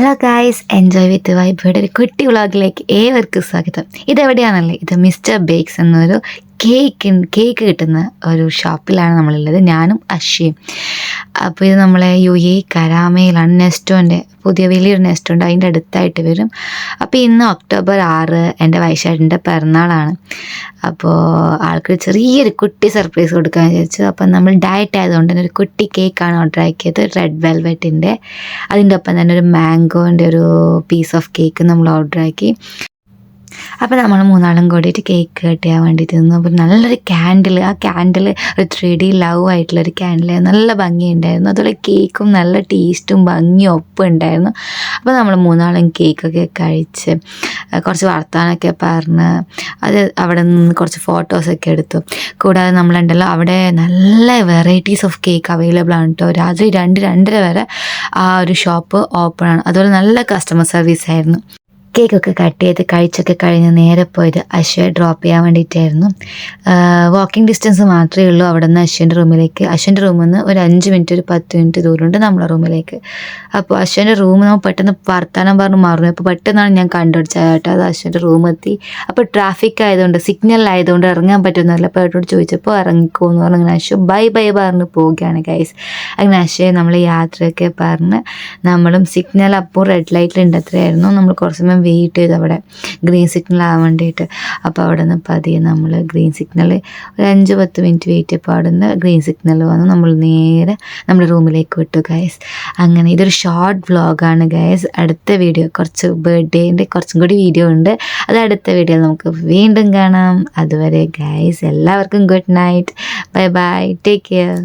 Hello guys, enjoy വിത്ത് വൈബയുടെ ഒരു കുട്ടി വ്ളോഗിലേക്ക് ഏവർക്കും സ്വാഗതം. ഇതെവിടെയാണല്ലേ? ഇത് മിസ്റ്റർ ബേക്സ് എന്നൊരു കേക്ക് കിട്ടുന്ന ഒരു ഷോപ്പിലാണ് നമ്മളുള്ളത്, ഞാനും അശ്വയും. അപ്പോൾ ഇത് നമ്മളെ UAE കരാമയിലാണ്. നെസ്റ്റോൻ്റെ പുതിയ വലിയൊരു നെസ്റ്റോണ്ട്, അതിൻ്റെ അടുത്തായിട്ട് വരും. അപ്പോൾ ഇന്ന് ഒക്ടോബർ 6 എൻ്റെ വൈശാഖിൻ്റെ പിറന്നാളാണ്. അപ്പോൾ ആൾക്ക് ചെറിയൊരു കുട്ടി സർപ്രൈസ് കൊടുക്കാൻ വിചാരിച്ചു. അപ്പം നമ്മൾ ഡയറ്റ് ആയതുകൊണ്ട് തന്നെ ഒരു കുട്ടി കേക്കാണ് ഓർഡർ ആക്കിയത്, റെഡ് വെൽവെറ്റിൻ്റെ. അതിൻ്റെ ഒപ്പം തന്നെ ഒരു മാംഗോൻ്റെ ഒരു പീസ് ഓഫ് കേക്ക് നമ്മൾ ഓർഡർ ആക്കി. അപ്പോൾ നമ്മൾ മൂന്നാളും കൂടിയിട്ട് കേക്ക് കട്ട് ചെയ്യാൻ വേണ്ടിയിട്ട് നിന്നു. അപ്പോൾ നല്ലൊരു ക്യാൻഡിൽ, ആ ക്യാൻഡിൽ ഒരു 3D ലവ് ആയിട്ടുള്ളൊരു ക്യാൻഡിൽ, നല്ല ഭംഗിയുണ്ടായിരുന്നു. അതുപോലെ കേക്കും നല്ല ടേസ്റ്റും ഭംഗിയും ഒപ്പം ഉണ്ടായിരുന്നു. അപ്പോൾ നമ്മൾ മൂന്നാളും കേക്കൊക്കെ കഴിച്ച് കുറച്ച് വർത്താനമൊക്കെ പറഞ്ഞ് അവിടെ നിന്ന് കുറച്ച് ഫോട്ടോസൊക്കെ എടുത്തു. കൂടാതെ നമ്മളുണ്ടല്ലോ അവിടെ നല്ല വെറൈറ്റീസ് ഓഫ് കേക്ക് അവൈലബിൾ ആണ് കേട്ടോ. രാത്രി 2-2:30 വരെ ആ ഒരു ഷോപ്പ് ഓപ്പൺ ആണ്. അതുപോലെ നല്ല കസ്റ്റമർ സർവീസ് ആയിരുന്നു. കേക്കൊക്കെ കട്ട് ചെയ്ത് കഴിച്ചൊക്കെ കഴിഞ്ഞ് നേരെ പോയത് അശ്വയെ ഡ്രോപ്പ് ചെയ്യാൻ വേണ്ടിയിട്ടായിരുന്നു. വാക്കിംഗ് ഡിസ്റ്റൻസ് മാത്രമേ ഉള്ളൂ അവിടെ നിന്ന് അശ്വൻ്റെ റൂമിലേക്ക്. അശ്വൻ്റെ റൂമിൽ നിന്ന് ഒരു 5 മിനിറ്റ്, ഒരു 10 മിനിറ്റ് ദൂരമുണ്ട് നമ്മളെ റൂമിലേക്ക്. അപ്പോൾ അശ്വൻ്റെ റൂം നമ്മൾ പെട്ടെന്ന് വർത്താനം പറഞ്ഞ് മാറുന്നു. അപ്പോൾ പെട്ടെന്നാണ് ഞാൻ കണ്ടുപിടിച്ചത് കേട്ടോ, അത് അശ്വൻ്റെ റൂമെത്തി. അപ്പോൾ ട്രാഫിക് ആയതുകൊണ്ട്, സിഗ്നലായതുകൊണ്ട് ഇറങ്ങാൻ പറ്റുന്നില്ല. അപ്പോൾ ഏട്ടോട് ചോദിച്ചപ്പോൾ ഇറങ്ങിക്കോന്ന് പറഞ്ഞു. അങ്ങനെ അശ്വ ബൈ പറഞ്ഞ് പോവുകയാണ് ഗൈസ്. അങ്ങനെ അശ്വയെ നമ്മൾ യാത്രയൊക്കെ പറഞ്ഞ് നമ്മളും സിഗ്നൽ അപ്പോൾ റെഡ് ലൈറ്റിലുണ്ട് അത്രയായിരുന്നു. നമ്മൾ കുറച്ച് സമയം വെയിറ്റ് ചെയ്തു അവിടെ ഗ്രീൻ സിഗ്നൽ ആവാൻ വേണ്ടിയിട്ട്. അപ്പോൾ അവിടെ നിന്ന് പതിയെ നമ്മൾ ഗ്രീൻ സിഗ്നൽ ഒരു 5-10 മിനിറ്റ് വെയിറ്റ് ചെയ്യപ്പോൾ അവിടെ നിന്ന് ഗ്രീൻ സിഗ്നൽ വന്നു. നമ്മൾ നേരെ നമ്മുടെ റൂമിലേക്ക് വിട്ടു ഗൈസ്. അങ്ങനെ ഇതൊരു ഷോർട്ട് വ്ളോഗാണ് ഗൈസ്. അടുത്ത വീഡിയോ, കുറച്ച് ബർത്ത്ഡേൻ്റെ കുറച്ചും കൂടി വീഡിയോ ഉണ്ട്, അത് അടുത്ത വീഡിയോയിൽ നമുക്ക് വീണ്ടും കാണാം. അതുവരെ ഗൈസ് എല്ലാവർക്കും good night, bye bye, take care.